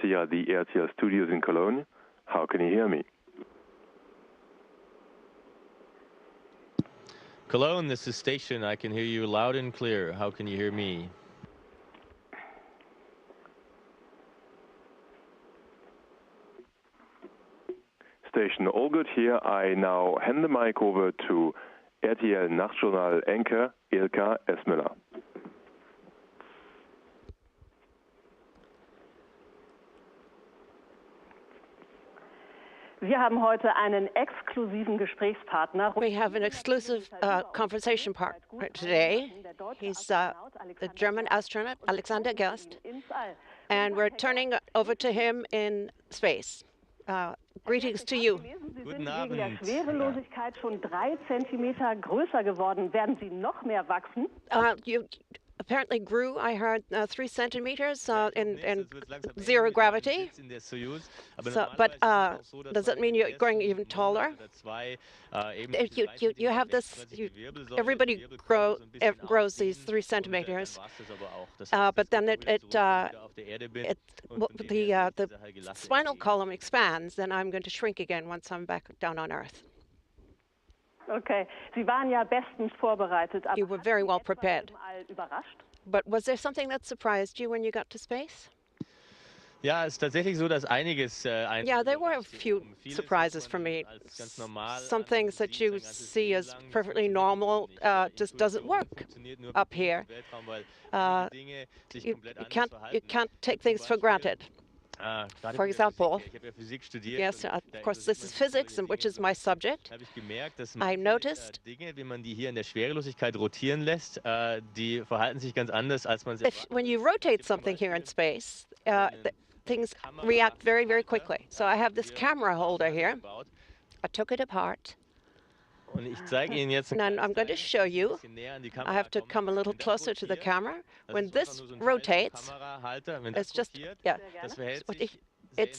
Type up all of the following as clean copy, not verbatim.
via the RTL studios in Cologne. How can you hear me? Cologne, this is station. I can hear you loud and clear. How can you hear me? Station, all good here. I now hand the mic over to RTL Nachtjournal anchor Ilka Esmüller. Wir haben heute einen exklusiven Gesprächspartner. We have an exclusive conversation partner today. He's the German astronaut Alexander Gerst, and we're turning over to him in space. Greetings to you. Guten Abend. Wegen der Schwerelosigkeit schon 3 Zentimeter größer geworden. Werden Sie noch mehr wachsen? You apparently grew, I heard, 3 centimeters in zero gravity. So, but does that mean you're growing even taller? You have this. Everybody grows these 3 centimeters, but then the spinal column expands, and I'm going to shrink again once I'm back down on Earth. Okay, Sie waren ja bestens vorbereitet. You were very well prepared. But was there something that surprised you when you got to space? Ja, es ist tatsächlich so, dass einiges. Yeah, there were a few surprises for me. Some things that you see as perfectly normal just doesn't work up here. You can't take things for granted. For example, yes, of course, this is physics, and which is my subject. I noticed when you rotate something here in space, things react very, very quickly. So I have this camera holder here. I took it apart. And I'm going to show you. I have to come a little closer to the camera. When this rotates, it's just, yeah, it's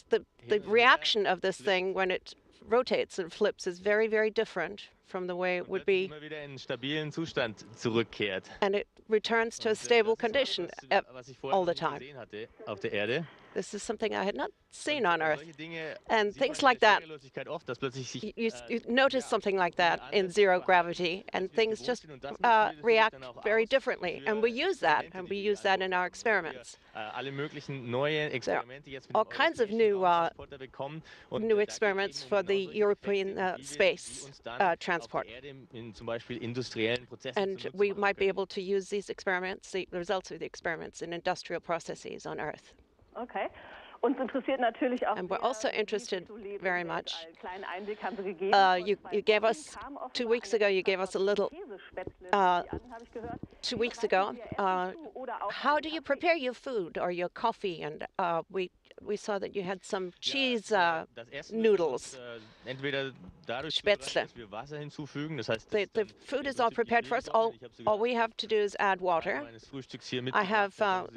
the reaction of this thing when it rotates and flips is very, very different from the way it would be. And it returns to a stable condition all the time. This is something I had not seen on Earth. And things like that, you notice something like that in zero gravity, and things just react very differently. And we use that, in our experiments. There are all kinds of new experiments for the European space transport. And we might be able to use these experiments, the results of the experiments, in industrial processes on Earth. Okay. And we're also interested very much. You gave us 2 weeks ago. You gave us a little. 2 weeks ago. How do you prepare your food or your coffee? And we saw that you had some cheese noodles. Spätzle. The food is all prepared for us. All we have to do is add water. I have a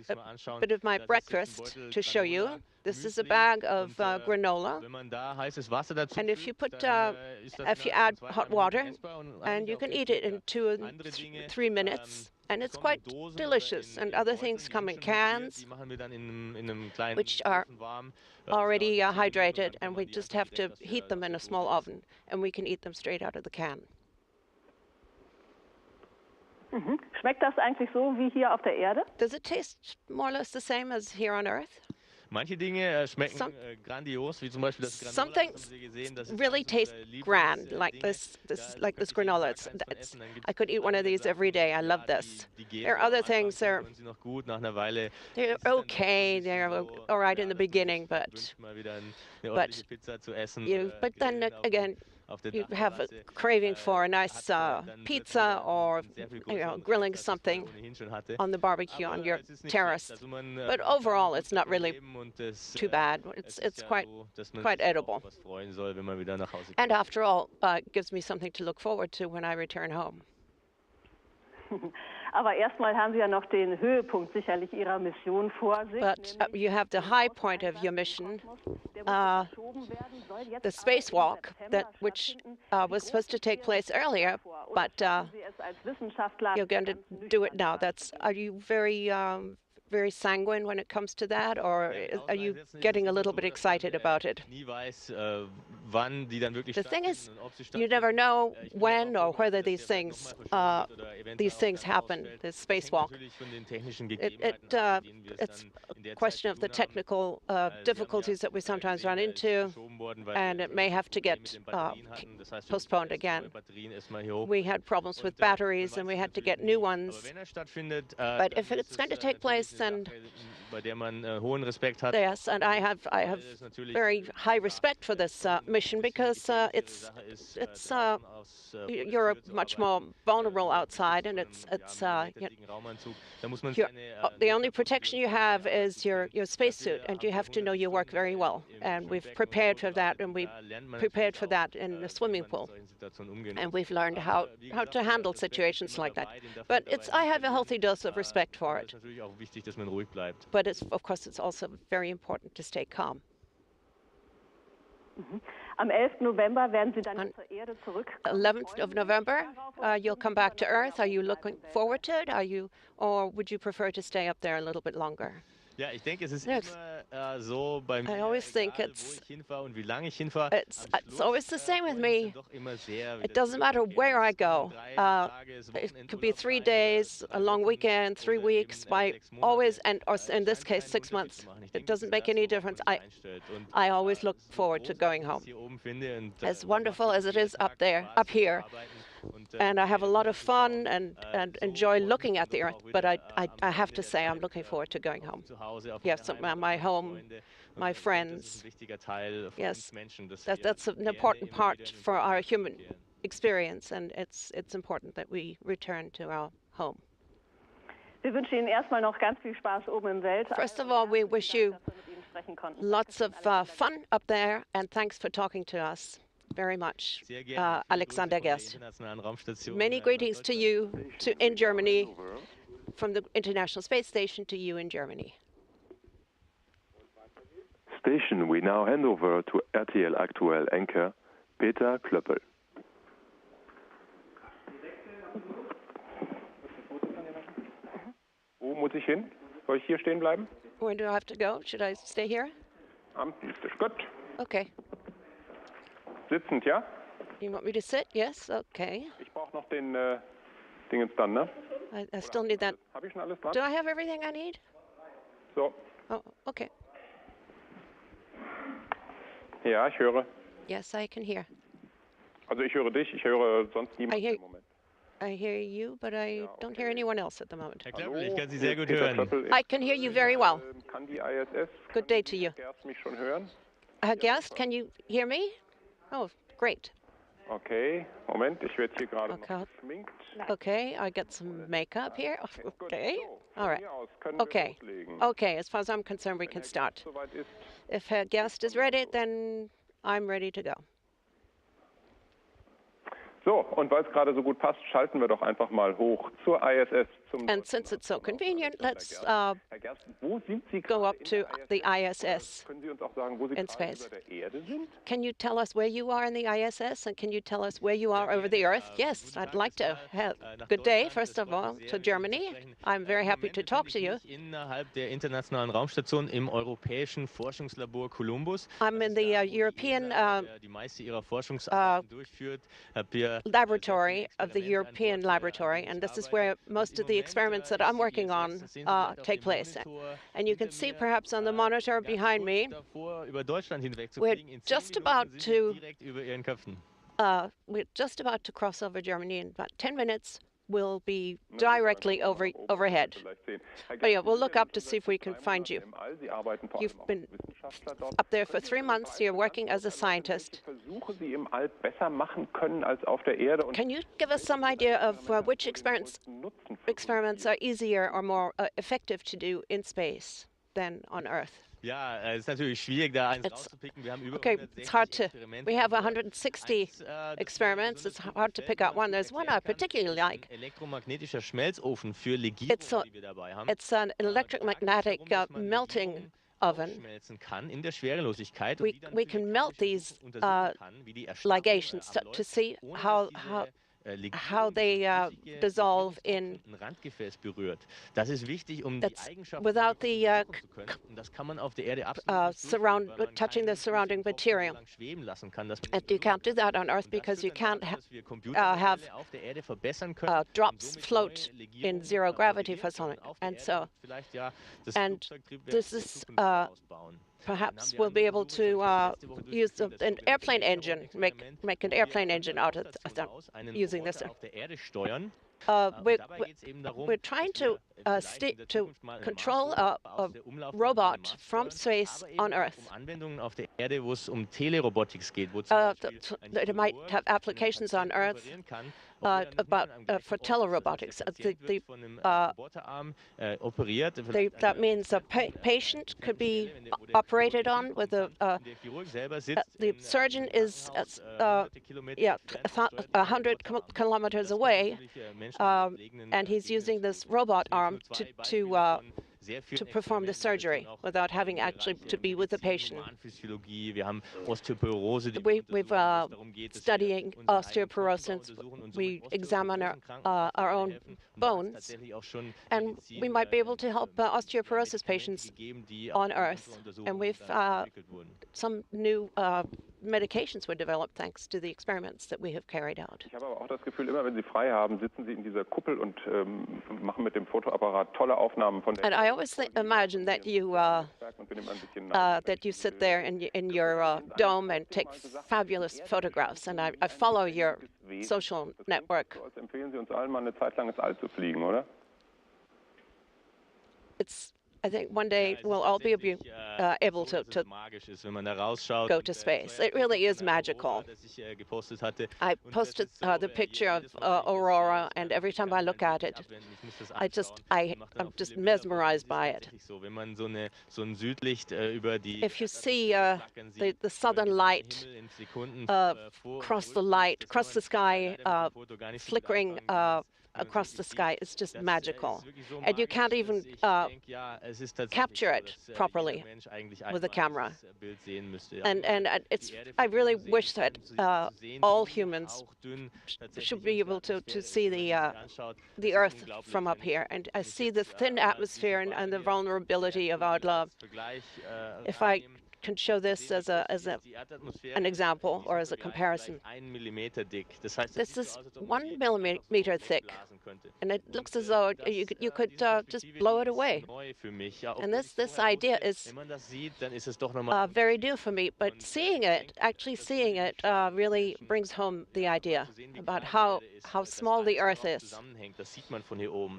bit of my breakfast to show you. This is a bag of granola, and if you add hot water, and you can eat it in 2 or 3 minutes, and it's quite delicious. And other things come in cans, which are already hydrated, and we just have to heat them in a small oven, and we can eat them straight out of the can. Schmeckt das eigentlich so wie hier auf der Erde? Does it taste more or less the same as here on Earth? Manche Dinge schmecken grandios, wie zum Beispiel das Granola. Some things really taste grand, like this granola. I could eat one of these every day. I love this. There are other things they're okay. They're all right in the beginning, but then again, you have a craving for a nice pizza or grilling something on the barbecue on your terrace. But overall, it's not really too bad. It's quite edible. And after all, it gives me something to look forward to when I return home. Aber erstmal haben Sie ja noch den Höhepunkt sicherlich Ihrer Mission vor sich. But you have the high point of your mission, the spacewalk, which was supposed to take place earlier, but you're going to do it now. Are you very very sanguine when it comes to that, or are you getting a little bit excited about it? The thing is, you never know when or whether these things happen, this spacewalk. It's a question of the technical difficulties that we sometimes run into, and it may have to get postponed again. We had problems with batteries, and we had to get new ones. But if it's going to take place, then yes, and I have very high respect for this mission, because you're much more vulnerable outside, and the only protection you have is your spacesuit, and you have to know your work very well. And we've prepared for that, and we prepared for that in the swimming pool, and we've learned how to handle situations like that. But I have a healthy dose of respect for it. But of course, it's also very important to stay calm. Am 11. November werden Sie dann zur Erde zurückkommen. 11th of November, you'll come back to Earth. Are you looking forward to it? Or would you prefer to stay up there a little bit longer? I always think it's always the same with me. It doesn't matter where I go. It could be 3 days, a long weekend, 3 weeks, or in this case, 6 months. It doesn't make any difference. I always look forward to going home. As wonderful as it is up here, and I have a lot of fun and enjoy looking at the Earth, but I have to say I'm looking forward to going home. Yes, my home, my friends. Yes, that's an important part for our human experience, and it's important that we return to our home. Wir wünschen Ihnen erstmal noch ganz viel Spaß oben im Weltall. First of all, we wish you lots of fun up there, and thanks for talking to us very much, Alexander Gerst. Many greetings to you in Germany, from the International Space Station to you in Germany. Station, we now hand over to RTL Aktuell anchor Peter Klöppel. Wo muss ich hin? Soll ich hier stehen bleiben? Where do I have to go? Should I stay here? Am Dienstag. Gut. Okay. Sitzend, ja? You want me to sit? Yes, okay. Ich brauche noch den Dingens dann, ne? I still need that. Habe ich schon alles dran? Do I have everything I need? So. Oh, okay. Ja, ich höre. Yes, I can hear. Also ich höre dich, ich höre sonst niemanden im Moment. I hear you, but I don't hear anyone else at the moment. Herr Klöppel, ich kann Sie sehr gut hören. I can hear you very well. Kann die ISS? Good day to you. Gerst mich schon hören? Gerst, can you hear me? Oh, great. Okay, Moment, ich werde hier gerade noch geschminkt. Okay, I got some makeup here. Okay, all right. Okay, okay, as far as I'm concerned, we can start. If Herr Gerst is ready, then I'm ready to go. So, und weil es gerade so gut passt, schalten wir doch einfach mal hoch zur ISS. And since it's so convenient, let's go up to the ISS in space. Can you tell us where you are in the ISS, and can you tell us where you are over the Earth? Yes, I'd like to have good day, first of all, to Germany. I'm very happy to talk to you. Innerhalb der Internationalen Raumstation im Europäischen Forschungslabor Columbus. I'm in the European die meiste ihrer Forschungsarbeiten durchführt. Laboratory of the European Laboratory, and this is where most of the experiments that I'm working on take place. And you can see perhaps on the monitor behind me, we're just about to cross over Germany in about 10 minutes. We'll be directly overhead. But yeah, we'll look up to see if we can find you. You've been up there for 3 months. You're working as a scientist. Can you give us some idea of which experiments are easier or more effective to do in space than on Earth? Ja, es ist natürlich schwierig, da eins rauszupicken. Wir haben über it's hard to. We have 160 experiments. It's hard to pick out one. There's one I particularly like. Elektromagnetischer Schmelzofen für Legierungen, die wir dabei haben. It's an electromagnetic melting oven. In der Schwerelosigkeit. We can melt these ligations to see how how they dissolve in without the touching the surrounding material. And you can't do that on Earth because you can't have drops float in zero gravity for something. And this is perhaps we'll be able to use an airplane engine, make an airplane engine out of using this. We're trying to control a robot from space on Earth. It might have applications on Earth for telerobotics. That means a patient could be operated on with the surgeon is 100 kilometers away, and he's using this robot arm to perform the surgery without having actually to be with the patient. We've studying osteoporosis. We examine our own bones, and we might be able to help osteoporosis patients on Earth. And we've some new medications were developed thanks to the experiments that we have carried out. Ich habe aber auch das Gefühl, immer wenn Sie frei haben, sitzen Sie in dieser Kuppel und machen mit dem Fotoapparat tolle Aufnahmen von der. And I always imagine that you sit there in your dome and take fabulous photographs. And I follow your social network. Also empfehlen Sie uns allen mal eine Zeit lang ins All zu fliegen, oder? I think one day we'll all be able to go to space. It really is magical. I posted the picture of Aurora, and every time I look at it, I'm just mesmerized by it. If you see the southern light across the sky, flickering across the sky, it's just magical. And you can't even capture it properly with a camera. And I really wish that all humans should be able to see the Earth from up here. And I see the thin atmosphere and the vulnerability of our love. If I can show this as an example or as a comparison. This is 1 millimeter thick, and it looks as though you could just blow it away. And this idea is very new for me, but actually seeing it really brings home the idea about how small the Earth is.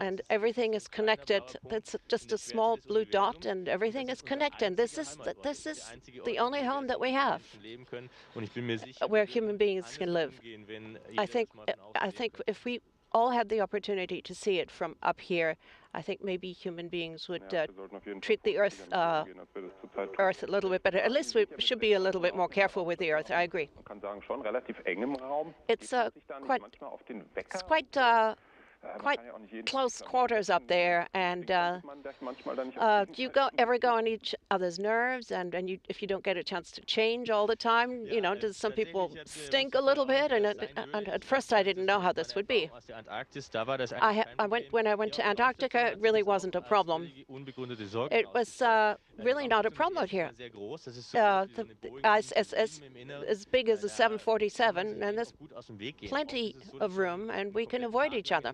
And everything is connected. It's just a small blue dot, and everything is connected. This is the only home that we have where human beings can live. I think if we all had the opportunity to see it from up here, I think maybe human beings would treat the Earth a little bit better. At least we should be a little bit more careful with the Earth. I agree. It's quite close quarters up there, and do you ever go on each other's nerves? And if you don't get a chance to change all the time, does some people stink a little bit? And at first I didn't know how this would be. When I went to Antarctica, it really wasn't a problem. It was really not a problem out here. The ice is as big as a 747, and there's plenty of room, and we can avoid each other.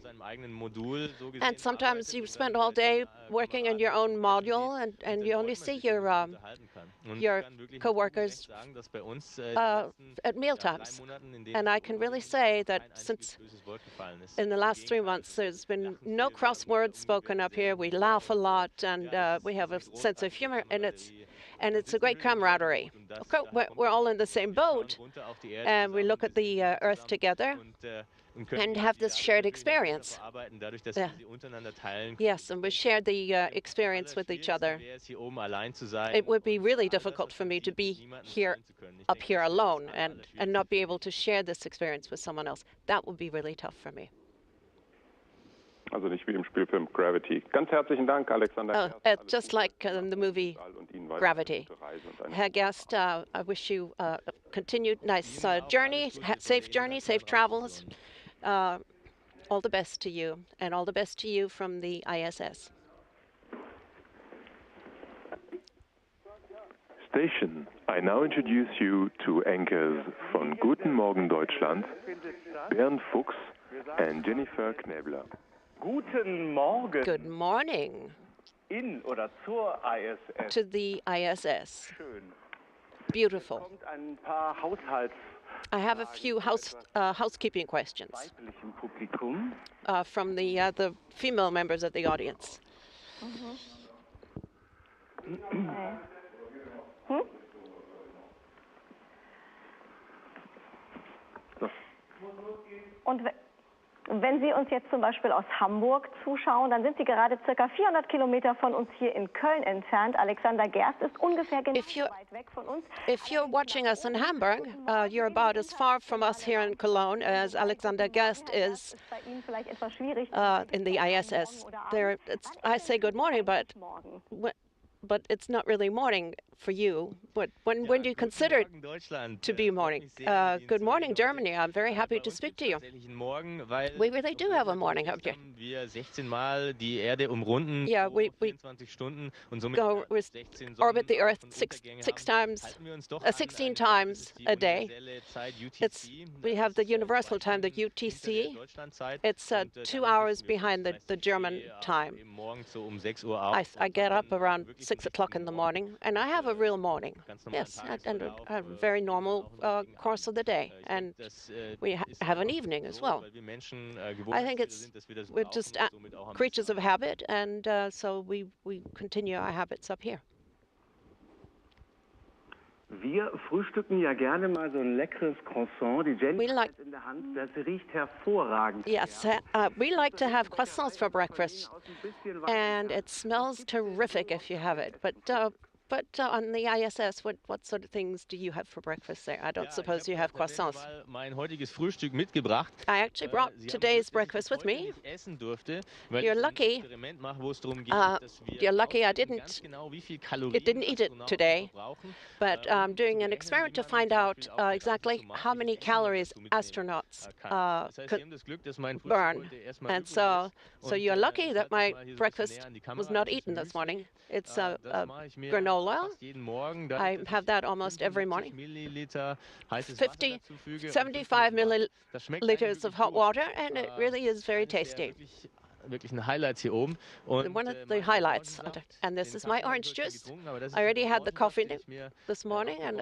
And sometimes you spend all day working in your own module, and you only see your co-workers at mealtimes. And I can really say that since in the last 3 months, there's been no crosswords spoken up here. We laugh a lot, and we have a sense of humor, and it's a great camaraderie. We're all in the same boat, and we look at the Earth together and have this shared experience. Yes, and we share the experience with each other. It would be really difficult for me to be up here alone and not be able to share this experience with someone else. That would be really tough for me. Also nicht wie im Spielfilm Gravity. Ganz herzlichen Dank, Alexander. Just like the movie Gravity. Herr Gerst, I wish you a continued nice journey, safe travels. All the best to you, and all the best to you from the ISS. Station, I now introduce you to anchors von Guten Morgen Deutschland, Bernd Fuchs and Jennifer Knäbler. Guten Morgen. Good morning. In oder zur ISS. To the ISS. Schön. Beautiful. Kommt ein paar I have a few housekeeping questions weiblichem Publikum. from the female members of the audience. Und wenn Sie uns jetzt zum Beispiel aus Hamburg zuschauen, dann sind Sie gerade circa 400 Kilometer von uns hier in Köln entfernt. Alexander Gerst ist ungefähr genauso weit weg von uns. If you're watching us in Hamburg, you're about as far from us here in Cologne as Alexander Gerst is in the ISS. I say good morning, but it's not really morning for you. When do you consider it to be morning? Good morning, Germany. I'm very happy to speak to you. We really do have a morning up here. Yeah, we go orbit the Earth 16 times a day. We have the universal time, the UTC. It's 2 hours behind the German time. I get up around 6 o'clock in the morning, and I have a real morning. Yes, and a very normal course of the day. And we have an evening as well. I think we're just creatures of habit, and so we continue our habits up here. Wir frühstücken ja gerne mal so ein leckeres Croissant. Die Jenny hat in der Hand, das riecht hervorragend. Yes, we like to have croissants for breakfast, and it smells terrific if you have it. But on the ISS, what sort of things do you have for breakfast there? I don't suppose you have croissants. I actually brought today's breakfast with me. You're lucky. You're lucky I didn't eat it today, but I'm doing an experiment to find out exactly how many calories astronauts burn. And so you're lucky that my breakfast was not eaten this morning. It's granola. I have that almost every morning. 75 milliliters of hot water, and it really is very tasty. One of the highlights, and this is my orange juice. I already had the coffee this morning, and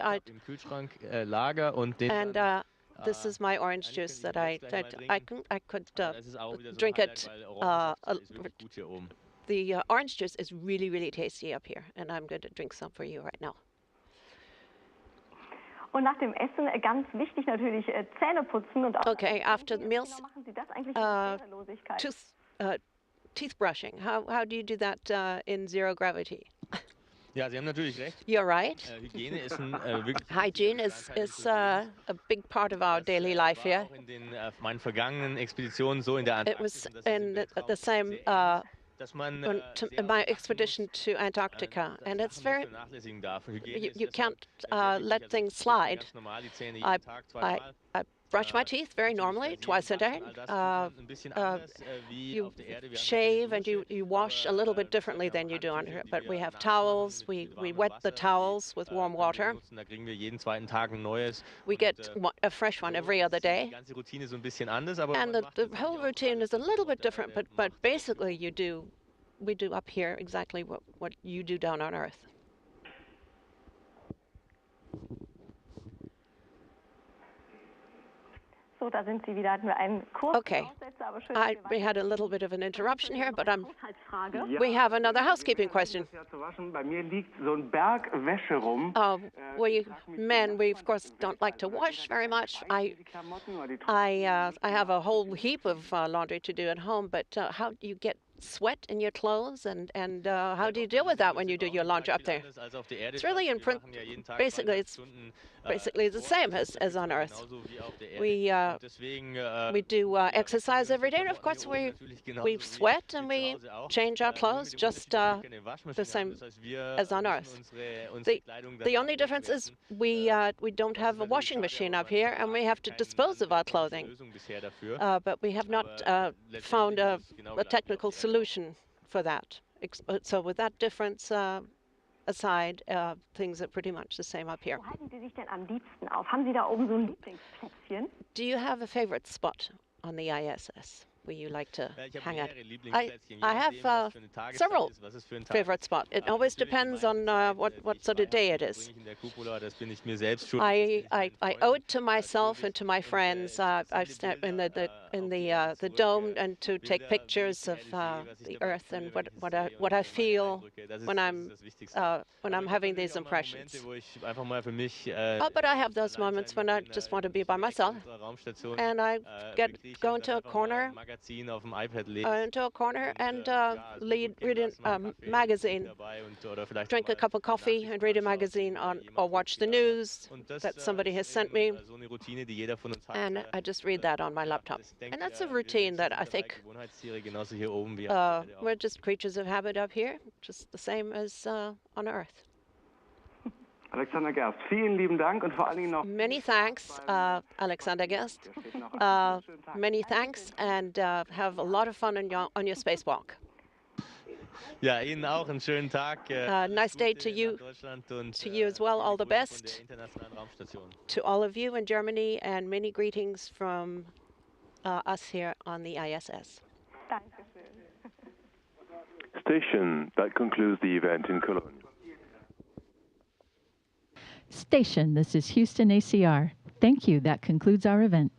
this is my orange juice that I could drink it. The orange juice is really, really tasty up here, and I'm going to drink some for you right now. Und nach dem Essen ganz wichtig natürlich Zähne putzen und auch. Okay, after meals, machen Sie das eigentlich in Schwerelosigkeit? teeth brushing. How do you do that in zero gravity? Ja, Sie haben natürlich recht. You're right. Hygiene is a big part of our daily life here. In den meinen vergangenen Expeditionen so in der It was in the same in my expedition to Antarctica, and it's very you can't let things slide. I brush my teeth very normally, twice a day. You shave and you wash a little bit differently than you do on here, but we have towels. We wet the towels with warm water. We get a fresh one every other day. And the whole routine is a little bit different, but basically we do up here exactly what you do down on Earth. So, da sind Sie wieder. Hatten wir einen kurzen Aussetzer, aber schön. We had a little bit of an interruption here, but we have another housekeeping question. Bei mir liegt so ein Berg Wäsche rum. We of course don't like to wash very much. I have a whole heap of laundry to do at home, but how do you get sweat in your clothes, and how do you deal with that when you do your launch up there? It's really basically the same as on Earth. We do exercise every day, and of course we sweat and we change our clothes just the same as on Earth. The only difference is we don't have a washing machine up here, and we have to dispose of our clothing. But we have not found a technical solution for that. So with that difference aside, things are pretty much the same up here. Wo halten Sie sich denn am liebsten auf? Haben Sie da oben so ein Lieblingsplätzchen? Do you have a favorite spot on the ISS where you like to hang out? I have several favorite spots. It always depends on what sort of day it is. I owe it to myself and to my friends. I've stepped in the dome and to take pictures of the Earth and what I feel when I'm having these impressions. But I have those moments when I just want to be by myself, and I go into a corner and read a magazine, drink a cup of coffee and read a magazine or watch the news that somebody has sent me, and I just read that on my laptop. And that's a routine that I think we're just creatures of habit up here, just the same as on Earth. Alexander Gerst, vielen lieben Dank und vor allen Dingen noch. Many thanks, Alexander Gerst. Many thanks, and have a lot of fun on your spacewalk. Ja, Ihnen auch einen schönen Tag. Nice day to you as well. All the best to all of you in Germany, and many greetings from us here on the ISS. Station, that concludes the event in Cologne. Station, this is Houston ACR. Thank you. That concludes our event.